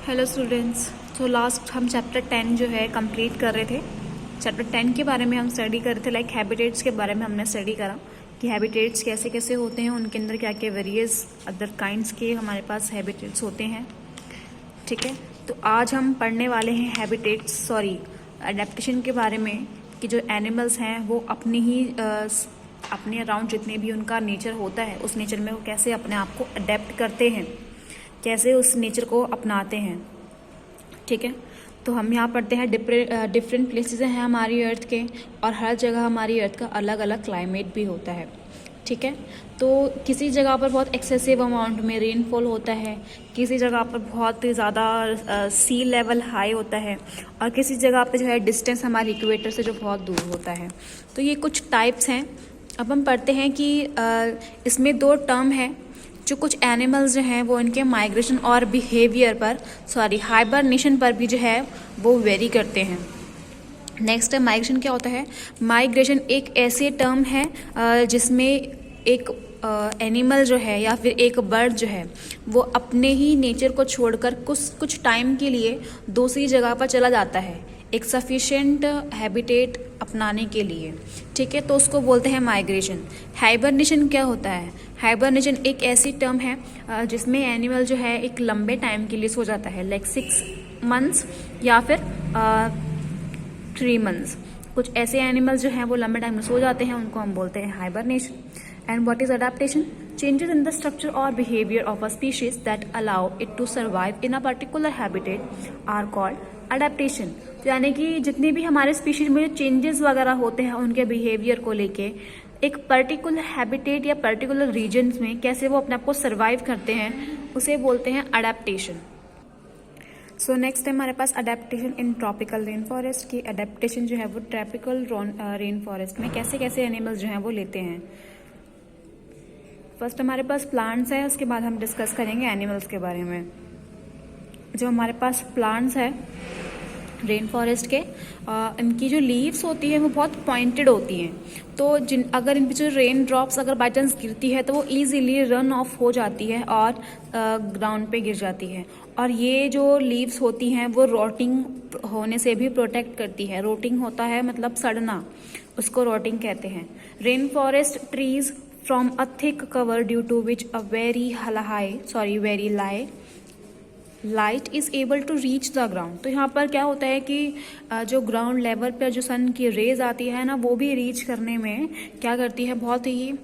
Hello students. तो last हम chapter 10 जो है कंप्लीट कर रहे थे। चैप्टर 10 के बारे में हम स्टडी कर रहे थे, लाइक हैबिटेट्स के बारे में हमने स्टडी करा कि हैबिटेट्स कैसे कैसे होते हैं, उनके अंदर क्या क्या वेरियस अदर काइंड्स के हमारे पास हैबिटेट्स होते हैं। ठीक है, तो आज हम पढ़ने वाले हैं अडेप्टेशन के बारे में, कि जो एनिमल्स हैं वो अपने अराउंड जितने भी उनका नेचर होता है उस नेचर में वो कैसे अपने आप को अडेप्ट करते हैं, कैसे उस नेचर को अपनाते हैं। ठीक है, तो हम यहाँ पढ़ते हैं डिफरेंट प्लेसेस हैं हमारी अर्थ के, और हर जगह हमारी अर्थ का अलग अलग क्लाइमेट भी होता है। ठीक है, तो किसी जगह पर बहुत एक्सेसिव अमाउंट में रेनफॉल होता है, किसी जगह पर बहुत ज़्यादा सी लेवल हाई होता है, और किसी जगह पे जो है डिस्टेंस हमारे इक्वेटर से जो बहुत दूर होता है। तो ये कुछ टाइप्स हैं। अब हम पढ़ते हैं कि इसमें दो टर्म है जो कुछ एनिमल्स जो हैं वो इनके माइग्रेशन और बिहेवियर पर हाइबरनेशन पर भी जो है वो वेरी करते हैं। नेक्स्ट है माइग्रेशन। क्या होता है? माइग्रेशन एक ऐसे टर्म है जिसमें एक एनिमल जो है या फिर एक बर्ड जो है वो अपने ही नेचर को छोड़कर कुछ टाइम के लिए दूसरी जगह पर चला जाता है एक सफिशिएंट हैबिटेट अपनाने के लिए। ठीक है, तो उसको बोलते हैं माइग्रेशन। हाइबरनेशन क्या होता है? हाइबरनेशन एक ऐसी टर्म है जिसमें एनिमल जो है एक लंबे टाइम के लिए सो जाता है, लाइक 6 मंथ्स या फिर 3 मंथ्स। कुछ ऐसे एनिमल्स जो हैं वो लंबे टाइम में सो जाते हैं, उनको हम बोलते हैं hibernation. And what is adaptation? Changes in the structure or behavior of a species that allow it to survive in a particular habitat are called adaptation। तो यानी कि जितने भी हमारे स्पीशीज में जो चेंजेस वगैरह होते हैं उनके बिहेवियर को लेके एक पर्टिकुलर हैबिटेट या पर्टिकुलर रीजन में कैसे वो अपने आप को सर्वाइव करते हैं, उसे बोलते हैं अडेप्टेशन। सो नेक्स्ट है हमारे पास adaptation in tropical rain forest की। अडेप्टेशन जो है वो ट्रॉपिकल रेन फॉरेस्ट में कैसे कैसे एनिमल्स जो हैं वो लेते हैं। फर्स्ट हमारे पास प्लांट्स है, उसके बाद हम डिस्कस करेंगे एनिमल्स के बारे में। जो हमारे पास प्लांट्स है रेन फॉरेस्ट के, इनकी जो लीव्स होती है वो बहुत पॉइंटेड होती हैं, तो अगर इन पे जो रेन ड्रॉप्स अगर बाई चांस गिरती है तो वो ईजिली रन ऑफ हो जाती है और ग्राउंड पे गिर जाती है। और ये जो लीव्स होती हैं वो रोटिंग होने से भी प्रोटेक्ट करती है। रोटिंग होता है मतलब सड़ना, उसको रोटिंग कहते हैं। Rain forest trees from a thick cover due to which a very light is able to reach the ground। तो यहाँ पर क्या होता है कि जो ग्राउंड लेवल पर जो सन की रेज आती है ना, वो भी रीच करने में क्या करती है, बहुत ही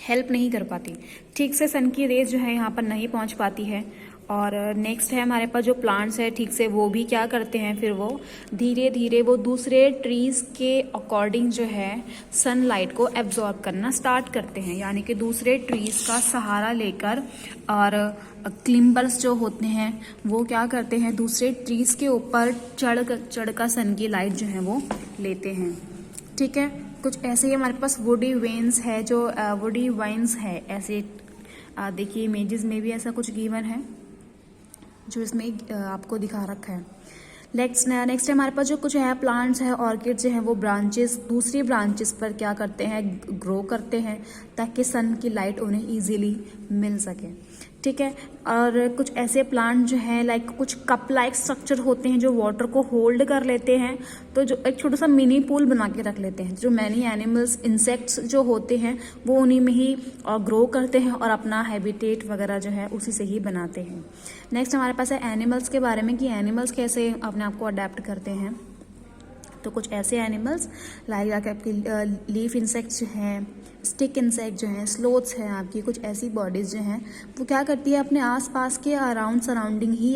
हेल्प नहीं कर पाती। ठीक से सन की रेज जो है यहाँ पर नहीं पहुँच पाती है। और नेक्स्ट है हमारे पास जो प्लांट्स है ठीक से वो भी क्या करते हैं, फिर वो धीरे धीरे वो दूसरे ट्रीज के अकॉर्डिंग जो है सनलाइट को एब्जॉर्ब करना स्टार्ट करते हैं। यानी कि दूसरे ट्रीज का सहारा लेकर और क्लिम्बर्स जो होते हैं वो क्या करते हैं, दूसरे ट्रीज के ऊपर चढ़ कर सन की लाइट जो है वो लेते हैं। ठीक है, कुछ ऐसे ही हमारे पास वुडी वेन्स है, जो वुडी वाइन्स है ऐसे। देखिए इमेजेस में भी ऐसा कुछ गिवन है जो इसमें आपको दिखा रखा है। नेक्स्ट हमारे पास जो कुछ है प्लांट्स है, ऑर्किड जो है वो दूसरी ब्रांचेस पर क्या करते हैं, ग्रो करते हैं ताकि सन की लाइट उन्हें इजीली मिल सके। ठीक है, और कुछ ऐसे प्लांट जो हैं लाइक कुछ कप लाइक स्ट्रक्चर होते हैं जो वाटर को होल्ड कर लेते हैं, तो जो एक छोटा सा मिनी पूल बना के रख लेते हैं। जो मैनी एनिमल्स इंसेक्ट्स जो होते हैं वो उन्हीं में ही ग्रो करते हैं और अपना हैबिटेट वगैरह जो है उसी से ही बनाते हैं। नेक्स्ट हमारे पास है एनिमल्स के बारे में कि एनिमल्स कैसे अपने आप को अडेप्ट करते हैं। तो कुछ ऐसे एनिमल्स लाइक आपकी लीफ इंसेक्ट्स जो हैं, स्टिक इंसेक्ट जो हैं, स्लोथ्स हैं, आपकी कुछ ऐसी बॉडीज जो हैं वो क्या करती है, अपने आसपास के सराउंडिंग ही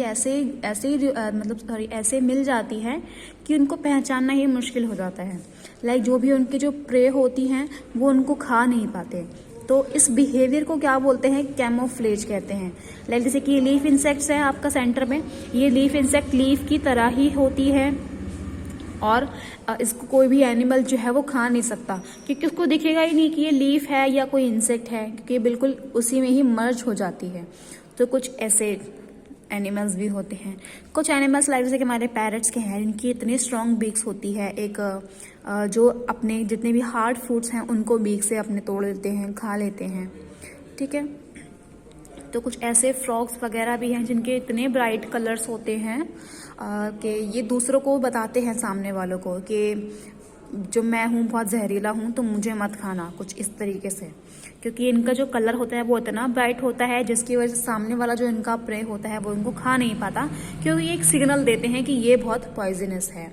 ऐसे मिल जाती है कि उनको पहचानना ही मुश्किल हो जाता है। लाइक जो भी उनकी जो प्रे होती हैं वो उनको खा नहीं पाते। तो इस बिहेवियर को क्या बोलते हैं, कैमोफ्लेज कहते हैं। लाइक जैसे कि लीफ इंसेक्ट्स है आपका सेंटर में, ये लीफ इंसेक्ट लीफ की तरह ही होती है और इसको कोई भी एनिमल जो है वो खा नहीं सकता, क्योंकि उसको दिखेगा ही नहीं कि ये लीफ है या कोई इंसेक्ट है, क्योंकि बिल्कुल उसी में ही मर्ज हो जाती है। तो कुछ ऐसे एनिमल्स भी होते हैं। कुछ एनिमल्स लाइक जैसे कि हमारे पैरट्स के हैं, इनकी इतनी स्ट्रॉन्ग बीक्स होती है, एक जो अपने जितने भी हार्ड फूड्स हैं उनको बीक से अपने तोड़ लेते हैं, खा लेते हैं। ठीक है, तो कुछ ऐसे फ्रॉग्स वगैरह भी हैं जिनके इतने ब्राइट कलर्स होते हैं कि ये दूसरों को बताते हैं, सामने वालों को, कि जो मैं हूँ बहुत जहरीला हूँ तो मुझे मत खाना, कुछ इस तरीके से। क्योंकि इनका जो कलर होता है वो इतना ब्राइट होता है जिसकी वजह से सामने वाला जो इनका प्रे होता है वो इनको खा नहीं पाता, क्योंकि ये एक सिग्नल देते हैं कि ये बहुत पॉइजनस है।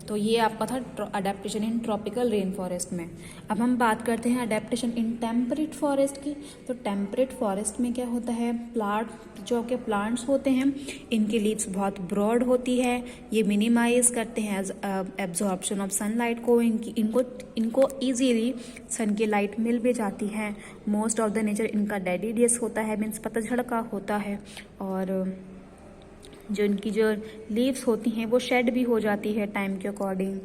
तो ये आपका था adaptation in tropical rain forest में। अब हम बात करते हैं अडेप्टेशन इन टेम्परेट फॉरेस्ट की। तो टेम्परेट फॉरेस्ट में क्या होता है, जो के प्लांट्स होते हैं इनकी लीव्स बहुत ब्रॉड होती है, ये मिनिमाइज करते हैं एब्जॉर्प्शन ऑफ सनलाइट को, इनको ईजीली सन की लाइट मिल भी जाती है। मोस्ट ऑफ द नेचर इनका डेडिडियस होता है, मीन्स पतझड़ का होता है, और जो इनकी जो लीव्स होती हैं वो शेड भी हो जाती है टाइम के अकॉर्डिंग,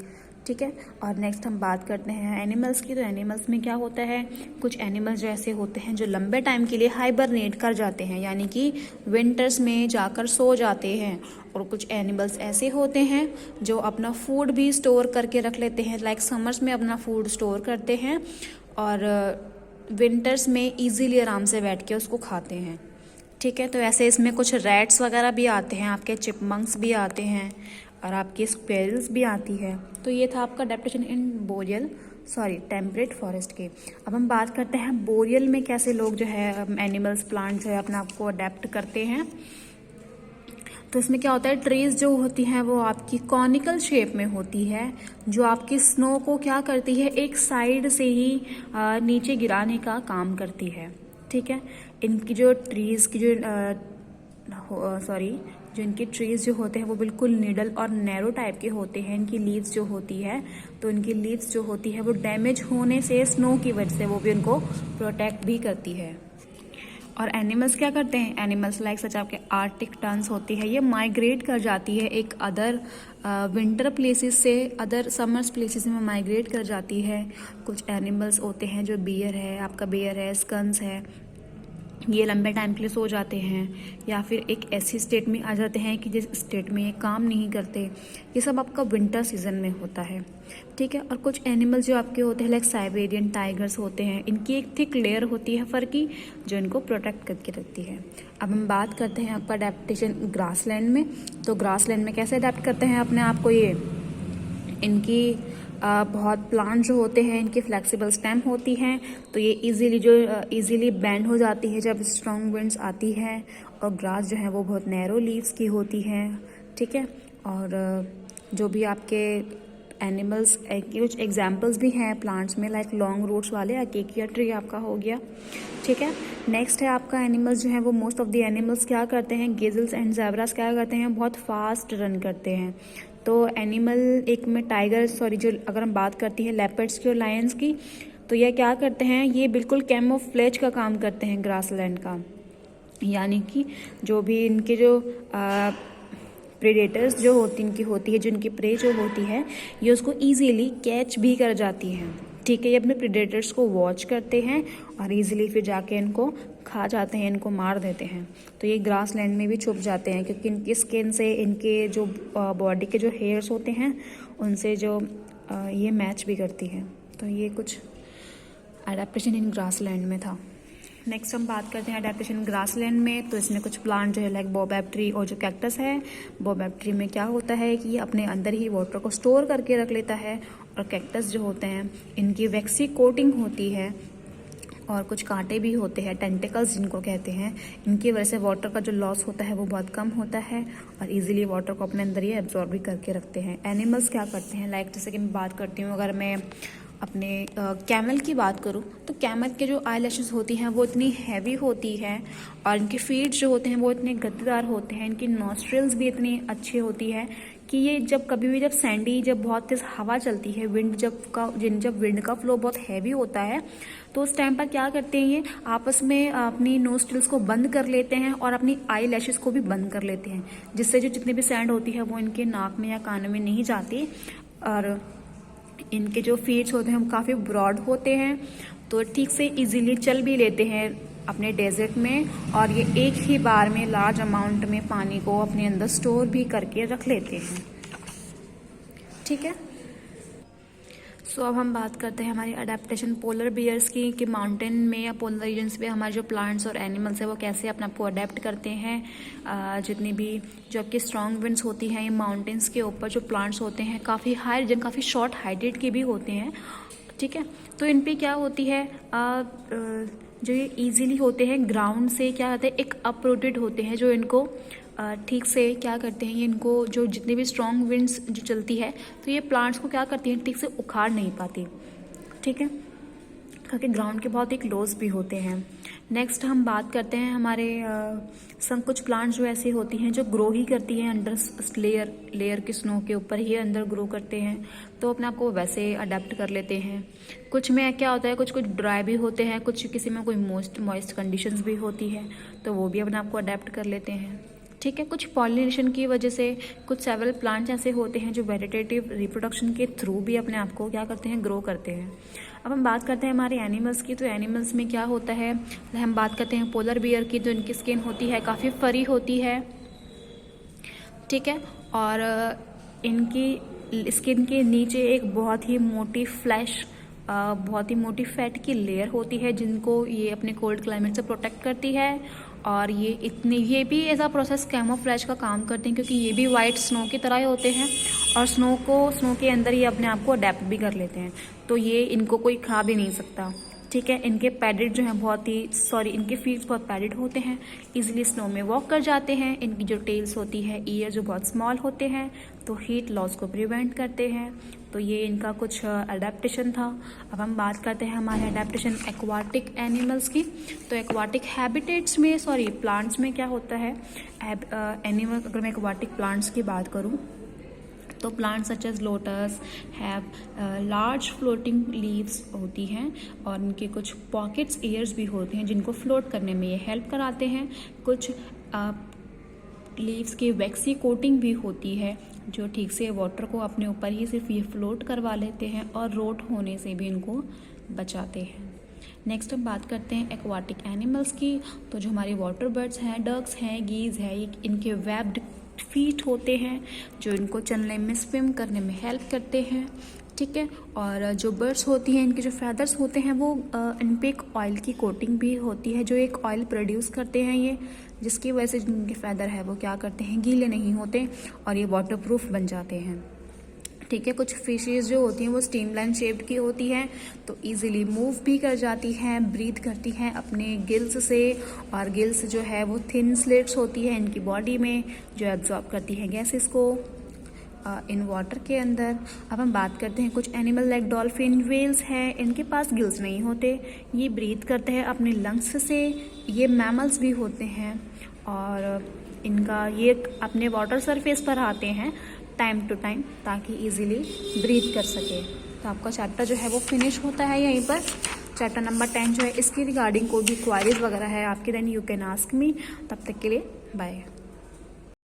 ठीक है। और नेक्स्ट हम बात करते हैं एनिमल्स की। तो एनिमल्स में क्या होता है, कुछ एनिमल्स जो ऐसे होते हैं जो लंबे टाइम के लिए हाइबरनेट कर जाते हैं, यानी कि विंटर्स में जाकर सो जाते हैं। और कुछ एनिमल्स ऐसे होते हैं जो अपना फूड भी स्टोर करके रख लेते हैं, लाइक समर्स में अपना फूड स्टोर करते हैं और विंटर्स में ईजीली आराम से बैठ के उसको खाते हैं, ठीक है। तो ऐसे इसमें कुछ रैट्स वगैरह भी आते हैं, आपके चिपमंक्स भी आते हैं और आपकी स्क्वेरल्स भी आती है। तो ये था आपका अडेप्टेशन इन टेम्परेट फॉरेस्ट के। अब हम बात करते हैं बोरियल में कैसे लोग जो है एनिमल्स प्लांट्स जो है अपने आप को अडेप्ट करते हैं। तो इसमें क्या होता है, ट्रीज जो होती हैं वो आपकी कॉनिकल शेप में होती है, जो आपकी स्नो को क्या करती है, एक साइड से ही नीचे गिराने का काम करती है, ठीक है। इनकी जो ट्रीज की जो इनके ट्रीज जो होते हैं वो बिल्कुल निडल और नैरो टाइप के होते हैं। इनकी लीव्स जो होती है, तो इनकी लीव्स जो होती है वो डैमेज होने से स्नो की वजह से वो भी उनको प्रोटेक्ट भी करती है। और एनिमल्स क्या करते हैं, एनिमल्स लाइक सच आपके आर्टिक टर्न्स होती है, ये माइग्रेट कर जाती है एक अदर विंटर प्लेसेस से अदर समर्स प्लेसेस में माइग्रेट कर जाती है। कुछ एनिमल्स होते हैं जो बियर है, आपका बियर है, स्कंस है, ये लंबे टाइम के लिए सो जाते हैं या फिर एक ऐसी स्टेट में आ जाते हैं कि जिस स्टेट में ये काम नहीं करते। ये सब आपका विंटर सीजन में होता है, ठीक है। और कुछ एनिमल्स जो आपके होते हैं लाइक साइबेरियन टाइगर्स होते हैं, इनकी एक थिक लेयर होती है फर की जो इनको प्रोटेक्ट करके रखती है। अब हम बात करते हैं आपका अडेप्टेशन ग्रासलैंड में। तो ग्रासलैंड में कैसे अडेप्ट करते हैं अपने आप को, ये इनकी बहुत प्लांट जो होते हैं इनकी फ्लेक्सिबल स्टेम होती हैं, तो ये इजीली बेंड हो जाती है जब स्ट्रॉन्ग विंड्स आती है। और ग्रास जो है वो बहुत नैरो लीव्स की होती हैं, ठीक है। और जो भी आपके एनिमल्स कुछ एग्जांपल्स भी हैं प्लांट्स में लाइक लॉन्ग रूट्स वाले, अकेकिया ट्री आपका हो गया, ठीक है। नेक्स्ट है आपका एनिमल्स जो है वो मोस्ट ऑफ द एनिमल्स क्या करते हैं, गेजल्स एंड ज़ेब्रास क्या करते हैं, बहुत फास्ट रन करते हैं। तो एनिमल एक में जो अगर हम बात करती हैं लेपर्ड्स की और लायंस की, तो ये क्या करते हैं, ये बिल्कुल कैमोफ्लेज का काम करते हैं ग्रासलैंड का, यानी कि जो भी इनके जो प्रेडेटर्स जो होती है जो इनकी प्रे जो होती है ये उसको इजीली कैच भी कर जाती हैं, ठीक है। ये अपने प्रेडेटर्स को वॉच करते हैं और इजीली फिर जाके इनको खा जाते हैं, इनको मार देते हैं। तो ये ग्रासलैंड में भी छुप जाते हैं क्योंकि इनकी स्किन से इनके जो बॉडी के जो हेयर्स होते हैं उनसे जो ये मैच भी करती है। तो ये कुछ अडेप्टेशन इन ग्रासलैंड में था। नेक्स्ट हम बात करते हैं अडेप्टेशन ग्रासलैंड में। तो इसमें कुछ प्लांट जो है लाइक बोबैब ट्री और जो कैक्टस है, बोबैब ट्री में क्या होता है कि ये अपने अंदर ही वाटर को स्टोर करके रख लेता है, और कैक्टस जो होते हैं इनकी वैक्सी कोटिंग होती है और कुछ कांटे भी होते हैं, टेंटिकल्स जिनको कहते हैं। इनकी वजह से वाटर का जो लॉस होता है वो बहुत कम होता है और इजीली वाटर को अपने अंदर ही एब्जॉर्ब भी करके रखते हैं। एनिमल्स क्या करते हैं, लाइक जैसे कि मैं बात करती हूँ, अगर मैं अपने कैमल की बात करूँ तो कैमल के जो आई लैशेस होती हैं वो इतनी हैवी होती है और इनके फीट जो होते हैं वो इतने गद्देदार होते हैं, इनकी नॉस्ट्रिल्स भी इतनी अच्छी होती है कि ये जब जब बहुत तेज हवा चलती है, जब विंड का फ्लो बहुत हैवी होता है, तो उस टाइम पर क्या करते हैं, ये आपस में अपनी नोस्ट्रिल्स को बंद कर लेते हैं और अपनी आई लैशेस को भी बंद कर लेते हैं, जिससे जो जितनी भी सैंड होती है वो इनके नाक में या कानों में नहीं जाती। और इनके जो फीट्स होते हैं वो काफ़ी ब्रॉड होते हैं, तो ठीक से इजीली चल भी लेते हैं अपने डेजर्ट में, और ये एक ही बार में लार्ज अमाउंट में पानी को अपने अंदर स्टोर भी करके रख लेते हैं, ठीक है। सो अब हम बात करते हैं हमारी अडेप्टेशन पोलर बियर्स की, कि माउंटेन में या पोलर रीजन्स में हमारे जो प्लांट्स और एनिमल्स है वो कैसे अपने आप को अडेप्ट करते हैं। जितनी भी जो आपकी स्ट्रॉन्ग विंड्स होती हैं, ये माउंटेन्स के ऊपर जो प्लांट्स होते हैं काफ़ी हाई रीजन, काफ़ी शॉर्ट हाइटेड के भी होते हैं, ठीक है। तो इन पे क्या होती है, जो ये ईजीली होते हैं ग्राउंड से क्या कहते हैं, एक अपरूटेड होते हैं, जो इनको ठीक से क्या करते हैं, ये इनको जो जितनी भी स्ट्रॉन्ग विंड्स जो चलती है तो ये प्लांट्स को क्या करती हैं, ठीक से उखाड़ नहीं पाती, ठीक है, क्योंकि ग्राउंड के बहुत एक क्लोज भी होते हैं। नेक्स्ट हम बात करते हैं हमारे कुछ प्लांट्स जो ऐसी होती हैं जो ग्रो ही करती हैं अंडर लेयर के स्नो के ऊपर ही अंदर ग्रो करते हैं, तो अपने आप को वैसे अडेप्ट कर लेते हैं। कुछ में क्या होता है, कुछ ड्राई भी होते हैं, कुछ किसी में कोई मॉइस्ट कंडीशंस भी होती है, तो वो भी अपने आप को अडेप्ट कर लेते हैं, ठीक है। कुछ पॉलिनेशन की वजह से कुछ सेवरल प्लांट्स ऐसे होते हैं जो वेजिटेटिव रिप्रोडक्शन के थ्रू भी अपने आप को क्या करते हैं, ग्रो करते हैं। अब हम बात करते हैं हमारे एनिमल्स की, तो एनिमल्स में क्या होता है, हम बात करते हैं पोलर बियर की, तो इनकी स्किन होती है काफ़ी फरी होती है, ठीक है, और इनकी स्किन के नीचे एक बहुत ही मोटी बहुत ही मोटी फैट की लेयर होती है, जिनको ये अपने कोल्ड क्लाइमेट से प्रोटेक्ट करती है। और ये भी ऐसा प्रोसेस कैमोफ्लेज का काम करते हैं, क्योंकि ये भी वाइट स्नो की तरह ही होते हैं और स्नो के अंदर ये अपने आप को अडेप्ट भी कर लेते हैं, तो ये इनको कोई खा भी नहीं सकता, ठीक है। इनके पैडेड जो हैं इनके फीट्स बहुत पैडेड होते हैं, इजीली स्नो में वॉक कर जाते हैं। इनकी जो टेल्स होती है, ईयर जो बहुत स्मॉल होते हैं, तो हीट लॉस को प्रिवेंट करते हैं। तो ये इनका कुछ अडेप्टेशन था। अब हम बात करते हैं हमारे अडेप्टेशन एक्वाटिक एनिमल्स की। तो एक्वाटिक हैबिटेट्स में प्लांट्स में क्या होता है, एनिमल, अगर मैं एक्वाटिक प्लांट्स की बात करूँ तो plants such as lotus have large floating leaves होती हैं, और इनके कुछ पॉकेट्स एयर्स भी होते हैं जिनको फ्लोट करने में ये हेल्प कराते हैं। कुछ लीव्स की वैक्सी कोटिंग भी होती है, जो ठीक से वाटर को अपने ऊपर ही सिर्फ ये फ्लोट करवा लेते हैं और रोट होने से भी इनको बचाते हैं। नेक्स्ट हम बात करते हैं एक्वाटिक एनिमल्स की। तो जो हमारे वाटर बर्ड्स हैं, डक्स हैं, गीज है, इनके वेब्ड फीट होते हैं जो इनको चलने में, स्विम करने में हेल्प करते हैं, ठीक है। और जो बर्ड्स होती हैं, इनके जो फैदर्स होते हैं वो इन पे एक ऑयल की कोटिंग भी होती है, जो एक ऑयल प्रोड्यूस करते हैं ये, जिसकी वजह से जिनके फैदर है वो क्या करते हैं, गीले नहीं होते और ये वाटरप्रूफ बन जाते हैं, ठीक है। कुछ फिशेस जो होती हैं वो स्ट्रीमलाइन शेप्ड की होती हैं, तो इजीली मूव भी कर जाती हैं, ब्रीथ करती हैं अपने गिल्स से, और गिल्स जो है वो थिन स्लिट्स होती है इनकी बॉडी में, जो एब्जॉर्ब करती हैं गैसेस को इन वाटर के अंदर। अब हम बात करते हैं कुछ एनिमल लाइक डॉल्फिन, व्हेल्स हैं, इनके पास गिल्स नहीं होते, ये ब्रीथ करते हैं अपने लंग्स से। ये मैमल्स भी होते हैं और इनका ये अपने वाटर सरफेस पर आते हैं टाइम टू टाइम, ताकि इजीली ब्रीथ कर सके। तो आपका चैप्टर जो है वो फिनिश होता है यहीं पर। चैप्टर नंबर 10 जो है, इसकी रिगार्डिंग कोई भी क्वारीज वगैरह है आपके, then you can ask me. तब तक के लिए बाय।